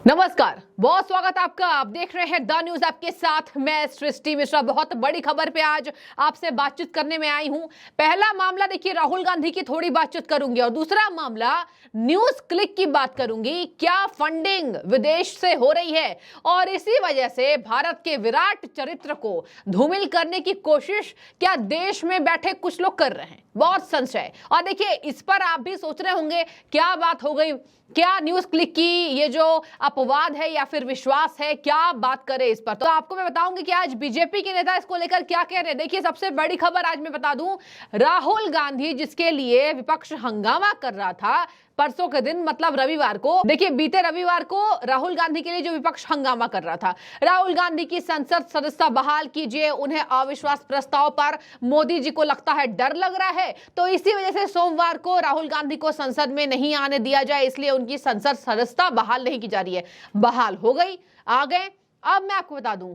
नमस्कार, बहुत स्वागत आपका। आप देख रहे हैं द न्यूज, आपके साथ मैं सृष्टि मिश्रा। बहुत बड़ी खबर पे आज आपसे बातचीत करने में आई हूं। पहला मामला देखिए, राहुल गांधी की थोड़ी बातचीत करूंगी और दूसरा मामला न्यूज क्लिक की बात करूंगी। क्या फंडिंग विदेश से हो रही है और इसी वजह से भारत के विराट चरित्र को धूमिल करने की कोशिश क्या देश में बैठे कुछ लोग कर रहे हैं? बहुत संशय। और देखिए, इस पर आप भी सोच रहे होंगे क्या बात हो गई, क्या न्यूज क्लिक की ये जो अपवाद है या फिर विश्वास है, क्या बात करें इस पर। तो आपको मैं बताऊंगी कि आज बीजेपी के नेता इसको लेकर क्या कह रहे हैं। देखिए, सबसे बड़ी खबर आज मैं बता दूं, राहुल गांधी जिसके लिए विपक्ष हंगामा कर रहा था परसों के दिन, मतलब रविवार को, देखिए बीते रविवार को राहुल गांधी के लिए जो विपक्ष हंगामा कर रहा था, राहुल गांधी की संसद सदस्यता बहाल कीजिए, उन्हें अविश्वास प्रस्ताव पर मोदी जी को लगता है डर लग रहा है, तो इसी वजह से सोमवार को राहुल गांधी को संसद में नहीं आने दिया जाए, इसलिए उनकी संसद सदस्यता बहाल नहीं की जा रही है। बहाल हो गई, आ गए। अब मैं आपको बता दूं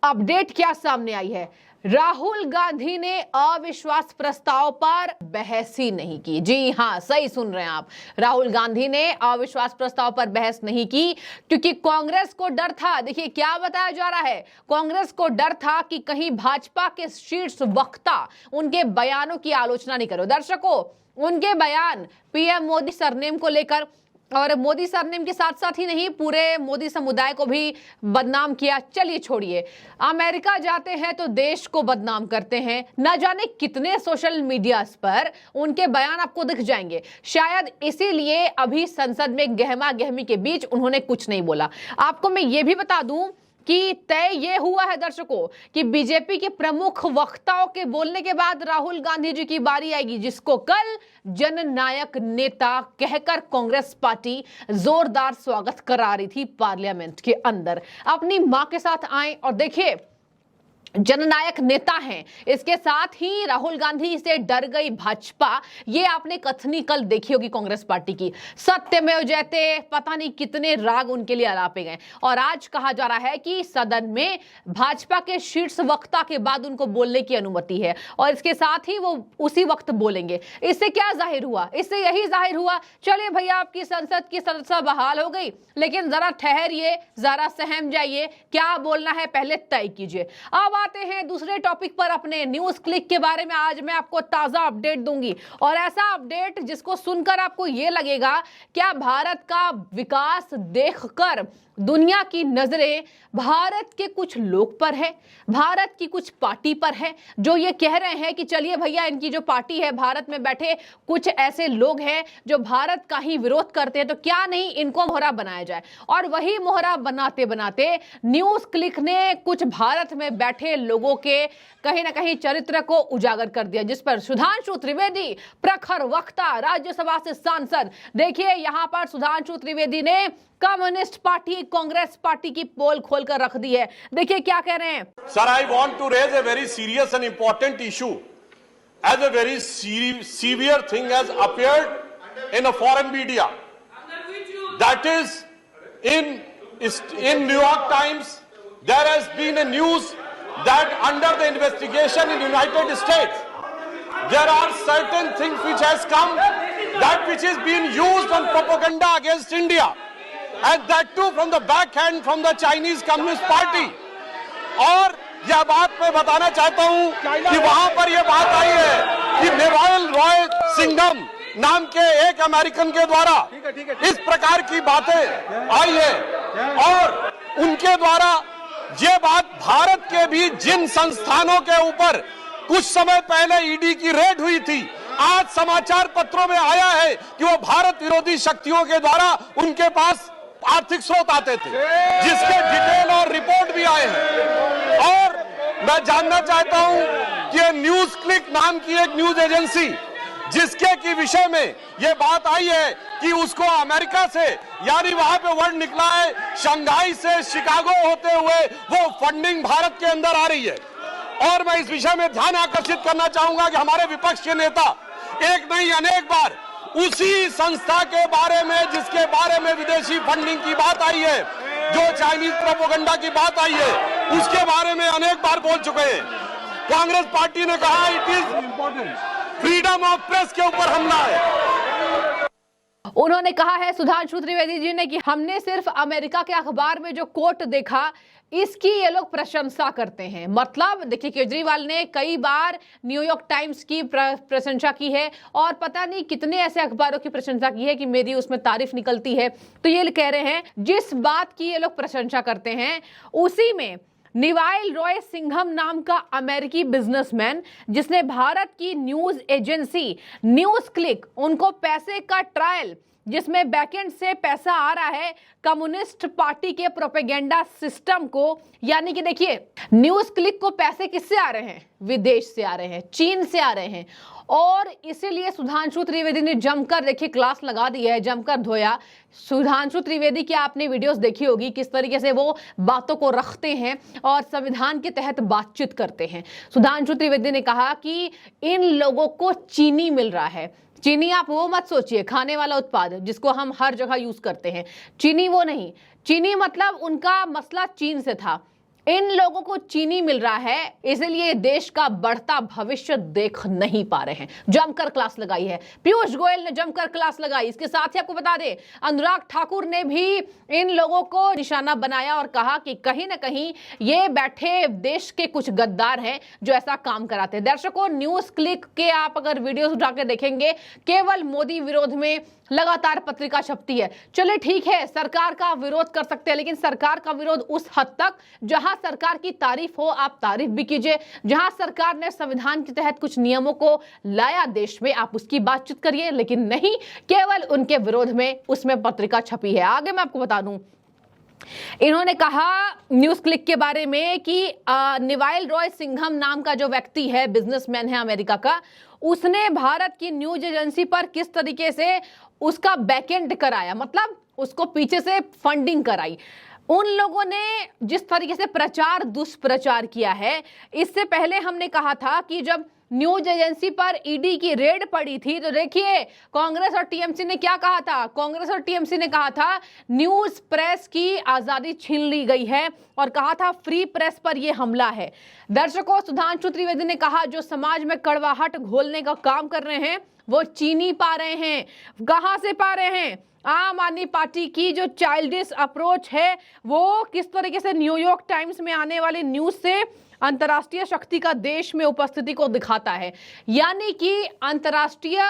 अपडेट क्या सामने आई है। राहुल गांधी ने अविश्वास प्रस्ताव पर बहस ही नहीं की। जी हां, सही सुन रहे हैं आप, राहुल गांधी ने अविश्वास प्रस्ताव पर बहस नहीं की क्योंकि कांग्रेस को डर था। देखिए क्या बताया जा रहा है, कांग्रेस को डर था कि कहीं भाजपा के शीर्ष वक्ता उनके बयानों की आलोचना नहीं करो। दर्शकों, उनके बयान पीएम मोदी सरनेम को लेकर, और मोदी सरनेम के साथ साथ ही नहीं, पूरे मोदी समुदाय को भी बदनाम किया। चलिए छोड़िए, अमेरिका जाते हैं तो देश को बदनाम करते हैं, न जाने कितने सोशल मीडिया पर उनके बयान आपको दिख जाएंगे। शायद इसीलिए अभी संसद में गहमा गहमी के बीच उन्होंने कुछ नहीं बोला। आपको मैं ये भी बता दूं कि तय ये हुआ है दर्शकों कि बीजेपी के प्रमुख वक्ताओं के बोलने के बाद राहुल गांधी जी की बारी आएगी, जिसको कल जननायक नेता कहकर कांग्रेस पार्टी जोरदार स्वागत करा रही थी पार्लियामेंट के अंदर। अपनी मां के साथ आए और देखिए, जननायक नेता हैं, इसके साथ ही राहुल गांधी से डर गई भाजपा। ये आपने कथनी कल देखी होगी कांग्रेस पार्टी की, सत्यमेव जयते, पता नहीं कितने राग उनके लिए आलापे गए। और आज कहा जा रहा है कि सदन में भाजपा के शीर्ष वक्ता के बाद उनको बोलने की अनुमति है और इसके साथ ही वो उसी वक्त बोलेंगे। इससे क्या जाहिर हुआ? इससे यही जाहिर हुआ, चलिए भैया आपकी संसद की सदस्यता बहाल हो गई, लेकिन जरा ठहरिए, जरा सहम जाइए, क्या बोलना है पहले तय कीजिए। अब आते हैं दूसरे टॉपिक पर, अपने न्यूज क्लिक के बारे में आज मैं आपको ताजा अपडेट दूंगी, और ऐसा अपडेट जिसको सुनकर आपको यह लगेगा क्या भारत का विकास देखकर दुनिया की नजरें भारत के कुछ लोग पर है, भारत की कुछ पार्टी पर है, जो ये कह रहे हैं कि चलिए भैया इनकी जो पार्टी है, भारत में बैठे कुछ ऐसे लोग हैं जो भारत का ही विरोध करते हैं, तो क्या नहीं इनको मोहरा बनाया जाए। और वही मोहरा बनाते बनाते न्यूज क्लिक ने कुछ भारत में बैठे लोगों के कहीं ना कहीं चरित्र को उजागर कर दिया, जिस पर सुधांशु त्रिवेदी, प्रखर वक्ता, राज्यसभा से सांसद, देखिए यहां पर सुधांशु त्रिवेदी ने कम्युनिस्ट पार्टी कांग्रेस पार्टी की पोल खोलकर रख दी है। देखिए क्या कह रहे हैं। Sir, I want to raise a very serious and important issue as a very severe thing has appeared in a foreign media, that is in New York Times there has been a news that under the investigation in United States there are certain things which has come, that which is being used on propaganda against India, and that too from the backhand from the Chinese Communist Party। और यह बात मैं बताना चाहता हूं कि वहां पर यह बात आई है कि नेवाल रॉय सिंघम नाम के एक अमेरिकन के द्वारा इस प्रकार की बातें आई है, और उनके द्वारा ये बात भारत के भी जिन संस्थानों के ऊपर कुछ समय पहले ईडी की रेड हुई थी, आज समाचार पत्रों में आया है कि वो भारत विरोधी शक्तियों के द्वारा उनके पास आर्थिक स्रोत आते थे, जिसके डिटेल और रिपोर्ट भी आए हैं। और मैं जानना चाहता हूं कि न्यूज क्लिक नाम की एक न्यूज एजेंसी, जिसके की विषय में यह बात आई है कि उसको अमेरिका से, यानी वहां पे वर्ड निकला है शंघाई से शिकागो होते हुए वो फंडिंग भारत के अंदर आ रही है। और मैं इस विषय में ध्यान आकर्षित करना चाहूंगा कि हमारे विपक्ष के नेता एक नहीं अनेक बार उसी संस्था के बारे में, जिसके बारे में विदेशी फंडिंग की बात आई है, जो चाइनीज प्रोपेगेंडा की बात आई है, उसके बारे में अनेक बार बोल चुके हैं। कांग्रेस पार्टी ने कहा it is freedom of press के ऊपर हमला है। उन्होंने कहा है सुधांशु त्रिवेदी जी ने कि हमने सिर्फ अमेरिका के अखबार में जो कोट देखा इसकी ये लोग प्रशंसा करते हैं। मतलब देखिए, केजरीवाल ने कई बार न्यूयॉर्क टाइम्स की प्रशंसा की है और पता नहीं कितने ऐसे अखबारों की प्रशंसा की है कि मेरी उसमें तारीफ निकलती है। तो ये कह रहे हैं जिस बात की ये लोग प्रशंसा करते हैं उसी में निवाइल रॉय सिंघम नाम का अमेरिकी बिजनेसमैन, जिसने भारत की न्यूज एजेंसी न्यूज क्लिक, उनको पैसे का ट्रायल जिसमें बैकएंड से पैसा आ रहा है कम्युनिस्ट पार्टी के प्रोपेगेंडा सिस्टम को, यानी कि देखिए न्यूज क्लिक को पैसे किससे आ रहे हैं? विदेश से आ रहे हैं, चीन से आ रहे हैं। और इसीलिए सुधांशु त्रिवेदी ने जमकर देखिए क्लास लगा दी है, जमकर धोया। सुधांशु त्रिवेदी की आपने वीडियोस देखी होगी किस तरीके से वो बातों को रखते हैं और संविधान के तहत बातचीत करते हैं। सुधांशु त्रिवेदी ने कहा कि इन लोगों को चीनी मिल रहा है। चीनी आप वो मत सोचिए खाने वाला उत्पाद जिसको हम हर जगह यूज करते हैं, चीनी वो नहीं। चीनी मतलब उनका मसला चीन से था। इन लोगों को चीनी मिल रहा है, इसलिए देश का बढ़ता भविष्य देख नहीं पा रहे हैं। जमकर क्लास लगाई है पीयूष गोयल ने, जमकर क्लास लगाई। इसके साथ ही आपको बता दें अनुराग ठाकुर ने भी इन लोगों को निशाना बनाया और कहा कि कहीं ना कहीं ये बैठे देश के कुछ गद्दार हैं जो ऐसा काम कराते हैं। दर्शकों, न्यूज क्लिक के आप अगर वीडियोस उठा के देखेंगे केवल मोदी विरोध में लगातार पत्रिका छपती है। चले ठीक है, सरकार का विरोध कर सकते हैं, लेकिन सरकार का विरोध उस हद तक जहां सरकार की तारीफ हो, आप तारीफ भी कीजिए। जहां सरकार ने संविधान के तहत कुछ नियमों को लाया देश में, आप उसकी बातचीत करिए, लेकिन नहीं केवल उनके विरोध में उसमें पत्रिका छपी है। आगे मैं आपको बता दूं, इन्होंने कहा न्यूज क्लिक के बारे में कि निवाइल रॉय सिंघम नाम का जो व्यक्ति है, बिजनेसमैन है अमेरिका का, उसने भारत की न्यूज एजेंसी पर किस तरीके से उसका बैकएंड कराया, मतलब उसको पीछे से फंडिंग कराई। उन लोगों ने जिस तरीके से प्रचार दुष्प्रचार किया है, इससे पहले हमने कहा था कि जब न्यूज एजेंसी पर ईडी की रेड पड़ी थी तो देखिए कांग्रेस और टीएमसी ने क्या कहा था। कांग्रेस और टीएमसी ने कहा था न्यूज प्रेस की आजादी छीन ली गई है और कहा था फ्री प्रेस पर यह हमला है। दर्शकों, सुधांशु त्रिवेदी ने कहा जो समाज में कड़वाहट घोलने का काम कर रहे हैं वो चीनी पा रहे हैं। कहां से पा रहे हैं? आम आदमी पार्टी की जो चाइल्डिश अप्रोच है वो किस तरीके से न्यूयॉर्क टाइम्स में आने वाली न्यूज से अंतर्राष्ट्रीय शक्ति का देश में उपस्थिति को दिखाता है, यानी कि अंतर्राष्ट्रीय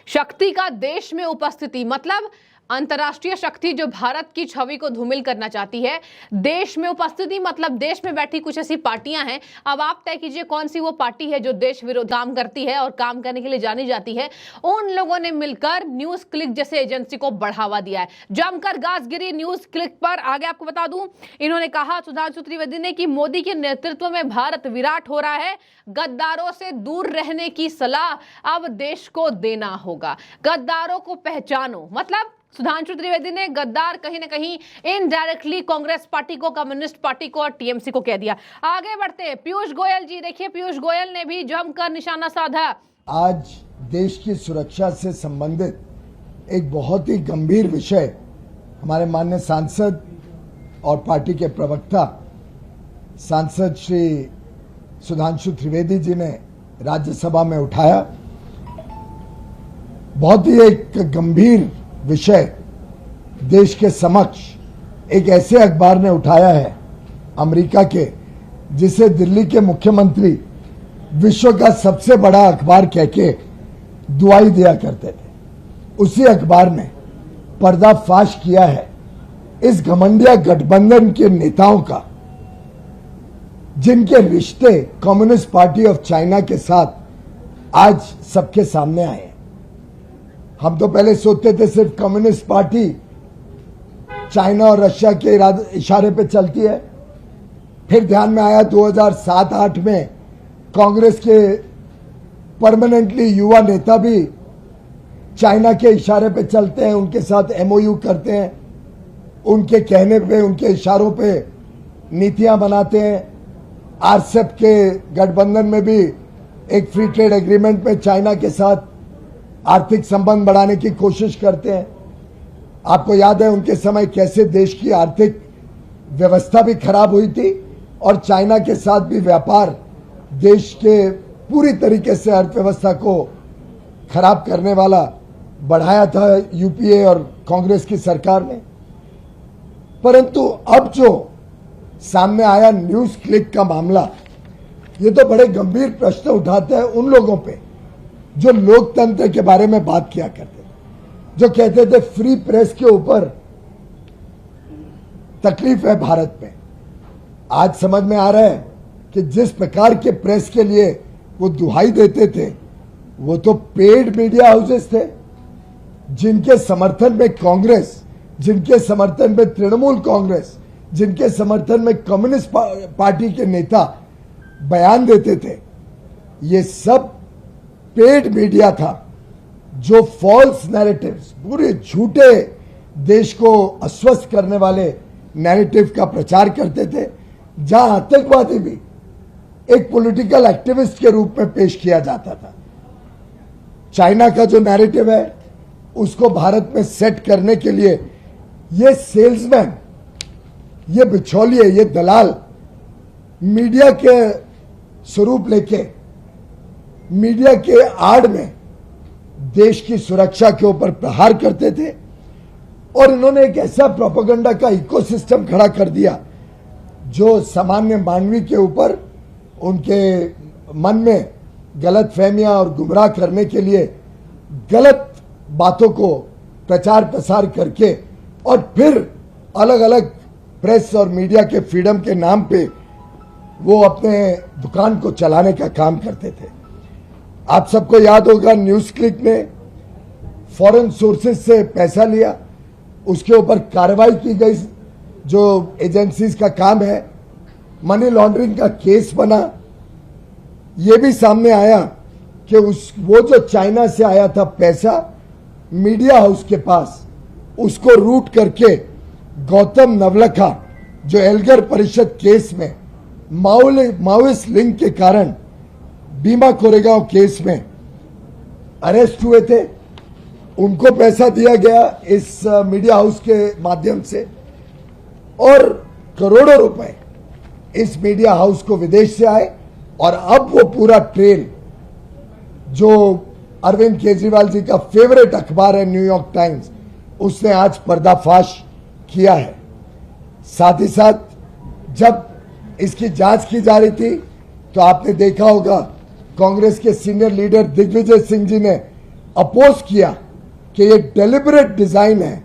शक्ति का देश में उपस्थिति, मतलब अंतर्राष्ट्रीय शक्ति जो भारत की छवि को धूमिल करना चाहती है, देश में उपस्थिति मतलब देश में बैठी कुछ ऐसी पार्टियां हैं। अब आप तय कीजिए कौन सी वो पार्टी है जो देश विरोध काम करती है और काम करने के लिए जानी जाती है। उन लोगों ने मिलकर न्यूज क्लिक जैसे एजेंसी को बढ़ावा दिया है। जमकर गाज गिरी न्यूज क्लिक पर। आगे आपको बता दूं, इन्होंने कहा सुधांशु त्रिवेदी ने कि मोदी के नेतृत्व में भारत विराट हो रहा है, गद्दारों से दूर रहने की सलाह अब देश को देना होगा। गद्दारों को पहचानो, मतलब सुधांशु त्रिवेदी ने गद्दार कहीं ना कहीं इनडायरेक्टली कांग्रेस पार्टी को, कम्युनिस्ट पार्टी को और टीएमसी को कह दिया। आगे बढ़ते हैं पीयूष गोयल जी, देखिए पीयूष गोयल ने भी जमकर निशाना साधा। आज देश की सुरक्षा से संबंधित एक बहुत ही गंभीर विषय हमारे माननीय सांसद और पार्टी के प्रवक्ता सांसद श्री सुधांशु त्रिवेदी जी ने राज्यसभा में उठाया। बहुत ही एक गंभीर विषय देश के समक्ष एक ऐसे अखबार ने उठाया है अमेरिका के, जिसे दिल्ली के मुख्यमंत्री विश्व का सबसे बड़ा अखबार कह के दुआई दिया करते थे। उसी अखबार ने पर्दाफाश किया है इस घमंडिया गठबंधन के नेताओं का, जिनके रिश्ते कम्युनिस्ट पार्टी ऑफ चाइना के साथ आज सबके सामने आए हैं। हम तो पहले सोचते थे सिर्फ कम्युनिस्ट पार्टी चाइना और रशिया के इशारे पे चलती है, फिर ध्यान में आया 2007-8 में कांग्रेस के परमानेंटली युवा नेता भी चाइना के इशारे पे चलते हैं, उनके साथ एमओयू करते हैं, उनके कहने पे, उनके इशारों पे नीतियां बनाते हैं। आरसेप के गठबंधन में भी एक फ्री ट्रेड एग्रीमेंट में चाइना के साथ आर्थिक संबंध बढ़ाने की कोशिश करते हैं। आपको याद है उनके समय कैसे देश की आर्थिक व्यवस्था भी खराब हुई थी और चाइना के साथ भी व्यापार देश के पूरी तरीके से अर्थव्यवस्था को खराब करने वाला बढ़ाया था यूपीए और कांग्रेस की सरकार ने। परंतु अब जो सामने आया न्यूज क्लिक का मामला, ये तो बड़े गंभीर प्रश्न उठाते हैं उन लोगों पे जो लोकतंत्र के बारे में बात किया करते थे, जो कहते थे फ्री प्रेस के ऊपर तकलीफ है भारत में। आज समझ में आ रहा है कि जिस प्रकार के प्रेस के लिए वो दुहाई देते थे, वो तो पेड मीडिया हाउसेस थे, जिनके समर्थन में कांग्रेस, जिनके समर्थन में तृणमूल कांग्रेस, जिनके समर्थन में कम्युनिस्ट पार्टी के नेता बयान देते थे। ये सब पेड मीडिया था जो फॉल्स नैरेटिव्स, पूरे झूठे देश को अस्वस्थ करने वाले नैरेटिव का प्रचार करते थे, जहां आतंकवादी भी एक पॉलिटिकल एक्टिविस्ट के रूप में पेश किया जाता था। चाइना का जो नैरेटिव है उसको भारत में सेट करने के लिए ये सेल्समैन, ये बिचौलिए, ये दलाल मीडिया के स्वरूप लेके मीडिया के आड़ में देश की सुरक्षा के ऊपर प्रहार करते थे। और इन्होंने एक ऐसा प्रोपेगेंडा का इकोसिस्टम खड़ा कर दिया जो सामान्य मानवी के ऊपर उनके मन में गलत फहमियां और गुमराह करने के लिए गलत बातों को प्रचार प्रसार करके और फिर अलग अलग प्रेस और मीडिया के फ्रीडम के नाम पे वो अपने दुकान को चलाने का काम करते थे। आप सबको याद होगा न्यूज क्लिक ने फॉरेन सोर्सेज से पैसा लिया, उसके ऊपर कार्रवाई की गई, जो एजेंसीज का काम है, मनी लॉन्ड्रिंग का केस बना। ये भी सामने आया कि वो जो चाइना से आया था पैसा मीडिया हाउस के पास, उसको रूट करके गौतम नवलखा जो एल्गर परिषद केस में माओइस्ट लिंक के कारण भीमा कोरेगांव केस में अरेस्ट हुए थे, उनको पैसा दिया गया इस मीडिया हाउस के माध्यम से। और करोड़ों रुपए इस मीडिया हाउस को विदेश से आए। और अब वो पूरा ट्रेल जो अरविंद केजरीवाल जी का फेवरेट अखबार है न्यूयॉर्क टाइम्स, उसने आज पर्दाफाश किया है। साथ ही साथ जब इसकी जांच की जा रही थी तो आपने देखा होगा कांग्रेस के सीनियर लीडर दिग्विजय सिंह जी ने अपोज किया कि ये डेलिबरेट डिजाइन है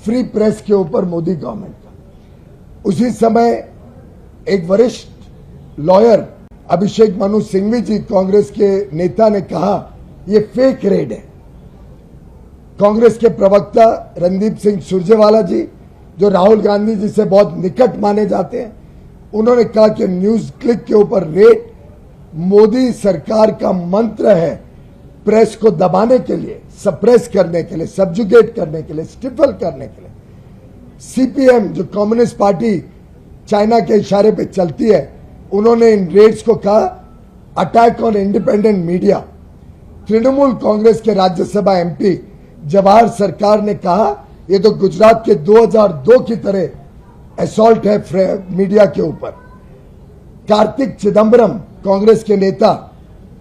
फ्री प्रेस के ऊपर मोदी गवर्नमेंट का। उसी समय एक वरिष्ठ लॉयर अभिषेक मनु सिंघवी जी, कांग्रेस के नेता, ने कहा ये फेक रेड है। कांग्रेस के प्रवक्ता रणदीप सिंह सुरजेवाला जी, जो राहुल गांधी जी से बहुत निकट माने जाते हैं, उन्होंने कहा कि न्यूज क्लिक के ऊपर रेड मोदी सरकार का मंत्र है प्रेस को दबाने के लिए, सप्रेस करने के लिए, सब्जुगेट करने के लिए, स्टिफल करने के लिए। सीपीएम जो कम्युनिस्ट पार्टी चाइना के इशारे पे चलती है, उन्होंने इन रेड्स को कहा attack on independent media. Trinamool Congress के राज्यसभा एमपी जवाहर सरकार ने कहा ये तो गुजरात के 2002 की तरह असॉल्ट है मीडिया के ऊपर। कार्तिक चिदम्बरम कांग्रेस के नेता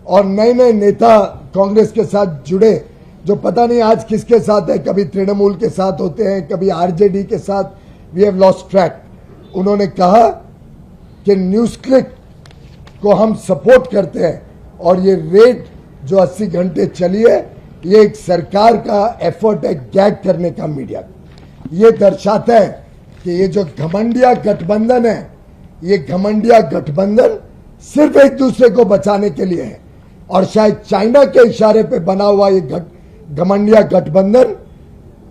और नए नए नेता कांग्रेस के साथ जुड़े, जो पता नहीं आज किसके साथ है, कभी तृणमूल के साथ होते हैं, कभी आरजेडी के साथ, वी हैव लॉस्ट ट्रैक। उन्होंने कहा कि न्यूज क्लिक को हम सपोर्ट करते हैं और ये रेड जो 80 घंटे चली है, ये एक सरकार का एफर्ट है गैग करने का मीडिया को। ये दर्शाता है कि ये जो घमंडिया गठबंधन है, ये घमंडिया गठबंधन सिर्फ एक दूसरे को बचाने के लिए है। और शायद चाइना के इशारे पे बना हुआ ये घमंडिया गठबंधन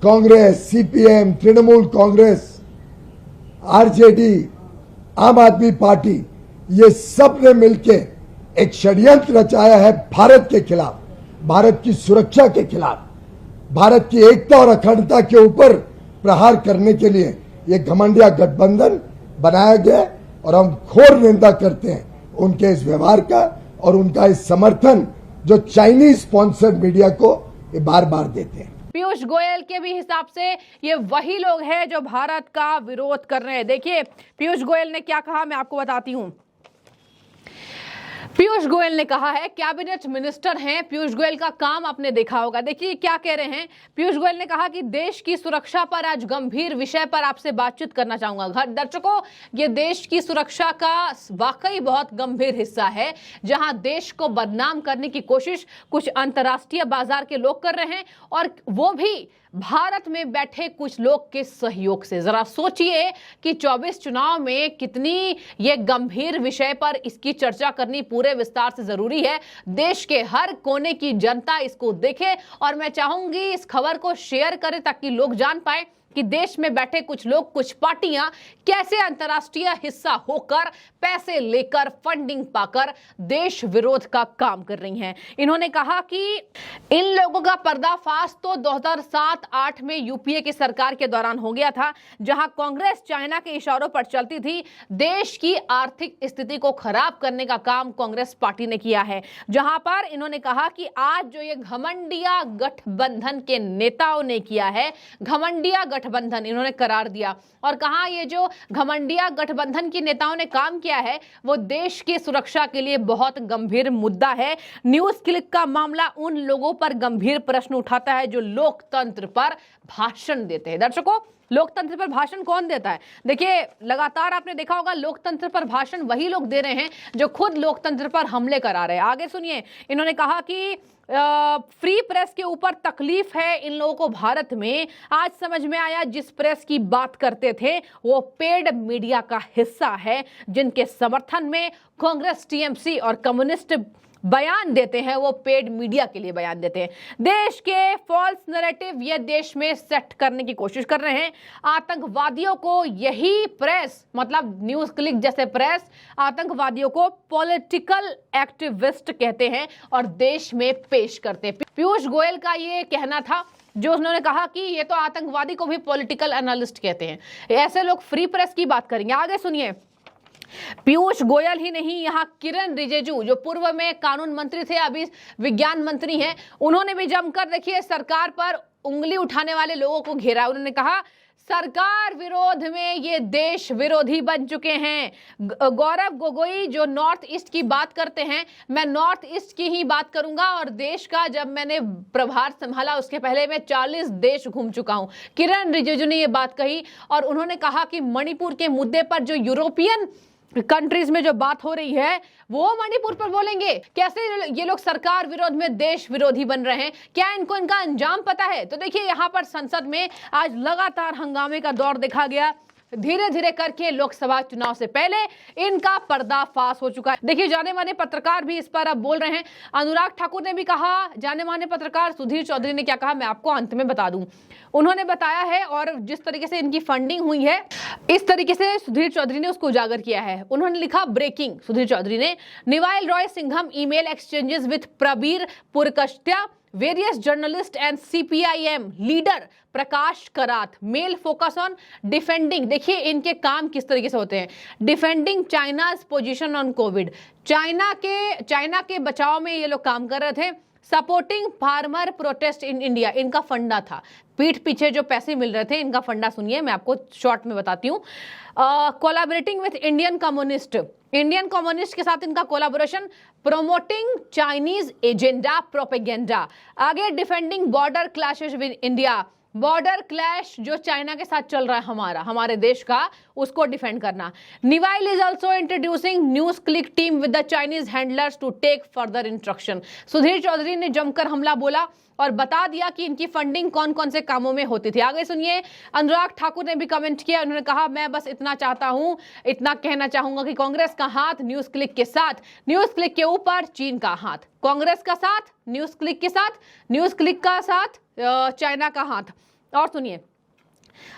कांग्रेस, सीपीएम, तृणमूल कांग्रेस, आरजेडी, आम आदमी पार्टी, ये सब ने मिलकर एक षड्यंत्र रचाया है भारत के खिलाफ, भारत की सुरक्षा के खिलाफ, भारत की एकता और अखंडता के ऊपर प्रहार करने के लिए ये घमंडिया गठबंधन बनाया गया। और हम घोर निंदा करते हैं उनके इस व्यवहार का और उनका इस समर्थन जो चाइनीज स्पॉन्सर्ड मीडिया को ये बार बार देते हैं। पीयूष गोयल के भी हिसाब से ये वही लोग हैं जो भारत का विरोध कर रहे हैं। देखिए पीयूष गोयल ने क्या कहा, मैं आपको बताती हूं। पीयूष गोयल ने कहा है, कैबिनेट मिनिस्टर हैं पीयूष गोयल, का काम आपने देखा होगा। देखिए क्या कह रहे हैं पीयूष गोयल ने कहा कि देश की सुरक्षा पर आज गंभीर विषय पर आपसे बातचीत करना चाहूंगा। दर्शकों, ये देश की सुरक्षा का वाकई बहुत गंभीर हिस्सा है, जहां देश को बदनाम करने की कोशिश कुछ अंतर्राष्ट्रीय बाजार के लोग कर रहे हैं, और वो भी भारत में बैठे कुछ लोग के सहयोग से। जरा सोचिए कि 24 चुनाव में कितनी ये गंभीर विषय पर इसकी चर्चा करनी पूरे विस्तार से जरूरी है। देश के हर कोने की जनता इसको देखे, और मैं चाहूंगी इस खबर को शेयर करें ताकि लोग जान पाए कि देश में बैठे कुछ लोग, कुछ पार्टियां कैसे अंतर्राष्ट्रीय हिस्सा होकर, पैसे लेकर, फंडिंग पाकर देश विरोध का काम कर रही हैं। इन्होंने कहा कि इन लोगों का पर्दाफाश तो 2007-8 में यूपीए की सरकार के दौरान हो गया था, जहां कांग्रेस चाइना के इशारों पर चलती थी। देश की आर्थिक स्थिति को खराब करने का काम कांग्रेस पार्टी ने किया है, जहां पर इन्होंने कहा कि आज जो ये घमंडिया गठबंधन के नेताओं ने किया है, घमंडिया गठबंधन इन्होंने करार दिया, और कहा ये जो घमंडिया गठबंधन के नेताओं ने काम किया है वो देश की सुरक्षा के लिए बहुत गंभीर मुद्दा है। न्यूज क्लिक का मामला उन लोगों पर गंभीर प्रश्न उठाता है जो लोकतंत्र पर भाषण देते हैं। दर्शकों, लोकतंत्र पर भाषण कौन देता है? देखिए, लगातार आपने देखा होगा लोकतंत्र पर भाषण वही लोग दे रहे हैं जो खुद लोकतंत्र पर हमले करा रहे हैं। आगे सुनिए, इन्होंने कहा कि फ्री प्रेस के ऊपर तकलीफ है इन लोगों को भारत में। आज समझ में आया जिस प्रेस की बात करते थे वो पेड मीडिया का हिस्सा है, जिनके समर्थन में कांग्रेस, टीएमसी और कम्युनिस्ट बयान देते हैं, वो पेड मीडिया के लिए बयान देते हैं। देश के फॉल्स नैरेटिव ये देश में सेट करने की कोशिश कर रहे हैं। आतंकवादियों को यही प्रेस, मतलब न्यूज क्लिक जैसे प्रेस, आतंकवादियों को पॉलिटिकल एक्टिविस्ट कहते हैं और देश में पेश करते हैं। पीयूष गोयल का ये कहना था, जो उन्होंने कहा कि ये तो आतंकवादी को भी पॉलिटिकल एनालिस्ट कहते हैं। ऐसे लोग फ्री प्रेस की बात करेंगे। आगे सुनिए, पीयूष गोयल ही नहीं, यहां किरण रिजिजू जो पूर्व में कानून मंत्री थे, अभी विज्ञान मंत्री हैं, उन्होंने भी जमकर देखिए सरकार पर उंगली उठाने वाले लोगों को घेरा। उन्होंने कहा सरकार विरोध में ये देश विरोधी बन चुके हैं। गौरव गोगोई जो नॉर्थ ईस्ट की बात करते हैं, मैं नॉर्थ ईस्ट की ही बात करूंगा, और देश का जब मैंने प्रभार संभाला उसके पहले मैं 40 देश घूम चुका हूं। किरण रिजिजू ने ये बात कही, और उन्होंने कहा कि मणिपुर के मुद्दे पर जो यूरोपियन कंट्रीज में जो बात हो रही है वो मणिपुर पर बोलेंगे। कैसे ये लोग सरकार विरोध में देश विरोधी बन रहे हैं? क्या इनको इनका अंजाम पता है? तो देखिए, यहां पर संसद में आज लगातार हंगामे का दौर देखा गया। धीरे धीरे करके लोकसभा चुनाव से पहले इनका पर्दाफाश हो चुका है। देखिए, जाने माने पत्रकार भी इस पर अब बोल रहे हैं। अनुराग ठाकुर ने भी कहा, जाने माने पत्रकार सुधीर चौधरी ने क्या कहा मैं आपको अंत में बता दूं। उन्होंने बताया है, और जिस तरीके से इनकी फंडिंग हुई है इस तरीके से सुधीर चौधरी ने उसको उजागर किया है। उन्होंने लिखा, ब्रेकिंग, सुधीर चौधरी ने, Neville Roy Singham email exchanges with Prabir Purkayastha, various journalists and CPIM leader Prakash Karat, mail focus on defending. देखिए इनके काम किस तरीके से होते हैं, defending China's position on Covid, China के बचाव में ये लोग काम कर रहे थे। Supporting farmer protest in India, इनका फंडा था। पीठ पीछे जो पैसे मिल रहे थे, इनका फंडा सुनिए, मैं आपको शॉर्ट में बताती हूँ। कोलैबोरेटिंग विथ इंडियन कम्युनिस्ट के साथ इनका collaboration, promoting Chinese agenda propaganda. आगे, defending border clashes with India, border clash जो चाइना के साथ चल रहा है हमारे देश का, उसको डिफेंड करना। Neville is also introducing NewsClick team with the Chinese handlers to take further instruction. Sudhir Chaudhary ने जमकर हमला बोला और बता दिया कि इनकी फंडिंग कौन कौन से कामों में होती थी। आगे सुनिए, अनुराग ठाकुर ने भी कमेंट किया। उन्होंने कहा, मैं बस इतना कहना चाहूंगा कि कांग्रेस का हाथ न्यूज क्लिक के साथ, न्यूज क्लिक के ऊपर चीन का हाथ, कांग्रेस का साथ न्यूज क्लिक के साथ, न्यूज क्लिक का साथ चाइना का हाथ। और सुनिए,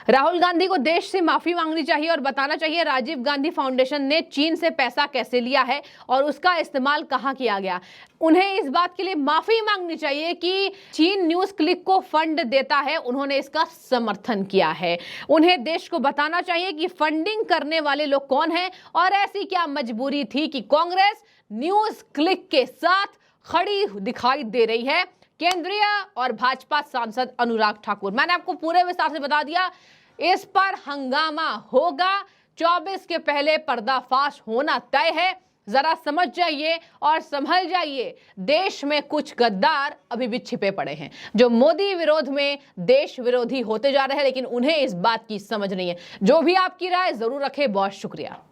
राहुल गांधी को देश से माफी मांगनी चाहिए और बताना चाहिए राजीव गांधी फाउंडेशन ने चीन से पैसा कैसे लिया है और उसका इस्तेमाल कहां किया गया। उन्हें इस बात के लिए माफी मांगनी चाहिए कि चीन न्यूज क्लिक को फंड देता है, उन्होंने इसका समर्थन किया है। उन्हें देश को बताना चाहिए कि फंडिंग करने वाले लोग कौन हैं और ऐसी क्या मजबूरी थी कि कांग्रेस न्यूज क्लिक के साथ खड़ी दिखाई दे रही है। केंद्रीय और भाजपा सांसद अनुराग ठाकुर, मैंने आपको पूरे विस्तार से बता दिया, इस पर हंगामा होगा। 24 के पहले पर्दाफाश होना तय है। जरा समझ जाइए और संभल जाइए। देश में कुछ गद्दार अभी भी छिपे पड़े हैं जो मोदी विरोध में देश विरोधी होते जा रहे हैं, लेकिन उन्हें इस बात की समझ नहीं है। जो भी आपकी राय जरूर रखें। बहुत शुक्रिया।